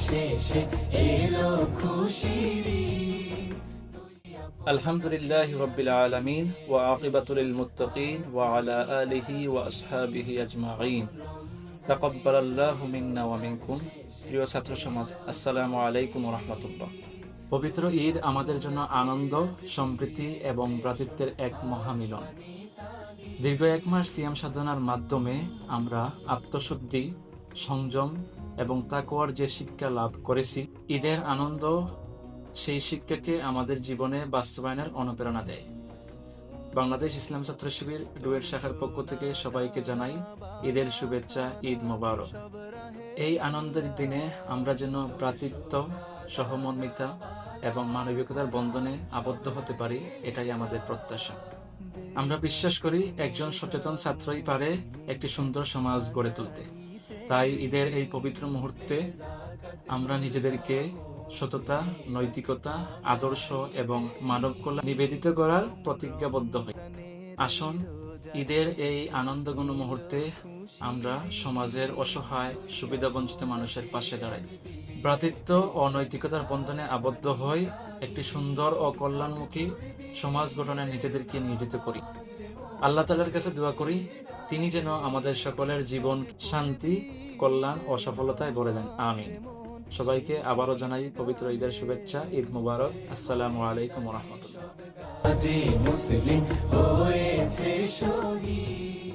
শেষে এলো খুশির ঈদ। আলহামদুলিল্লাহি রাব্বিল আলামিন ওয়া আকিবাতুল লিল মুত্তাকিন ওয়া আলা আলিহি ওয়া আসহাবিহি আজমাইন। তাকাব্বালাল্লাহু মিন্না ওয়া মিনকুম। প্রিয় ছাত্র সমাজ, আসসালামু আলাইকুম ওয়া রাহমাতুল্লাহ। পবিত্র ঈদ আমাদের জন্য আনন্দ, সম্প্রীতি এবং ভ্রাতৃত্বের এক মহামিলন। দীর্ঘ এক মাস সিয়াম সাধনার মাধ্যমে আমরা আত্মশুদ্ধি, সংযম এবং তাকওয়ার যে শিক্ষা লাভ করেছি, ঈদের আনন্দ সেই শিক্ষাকে আমাদের জীবনে বাস্তবায়নের অনুপ্রেরণা দেয়। বাংলাদেশ ইসলাম ছাত্র শিবির ডুয়েট শাখার পক্ষ থেকে সবাইকে জানাই ঈদের শুভেচ্ছা, ঈদ মোবারক। এই আনন্দের দিনে আমরা যেন ভ্রাতৃত্ব, সহমর্মিতা এবং মানবিকতার বন্ধনে আবদ্ধ হতে পারি, এটাই আমাদের প্রত্যাশা। আমরা বিশ্বাস করি একজন সচেতন ছাত্রই পারে একটি সুন্দর সমাজ গড়ে তুলতে। তাই ঈদের এই পবিত্র মুহূর্তে আমরা নিজেদেরকে সততা, নৈতিকতা, আদর্শ এবং মানব কল্যাণ নিবেদিত করার প্রতিজ্ঞাবদ্ধ হই। আসুন ঈদের এই আনন্দঘন মুহূর্তে আমরা সমাজের অসহায়, সুবিধাবঞ্চিত মানুষের পাশে দাঁড়াই। ভ্রাতৃত্ব ও নৈতিকতার বন্ধনে আবদ্ধ হয়ে একটি সুন্দর ও কল্যাণমুখী সমাজ গঠনে নিজেদেরকে নিয়োজিত করি। আল্লাহ তাআলার কাছে দোয়া করি, তিনি যেন আমাদের সকলের জীবন শান্তি, কল্যাণ ও সফলতায় ভরে দেন। আমিন। সবাইকে আবারও জানাই পবিত্র ঈদের শুভেচ্ছা, ঈদ মুবারক। আসসালামু আলাইকুম ওয়া রাহমাতুল্লাহ। মুসলিম হয়েছে শহীদ।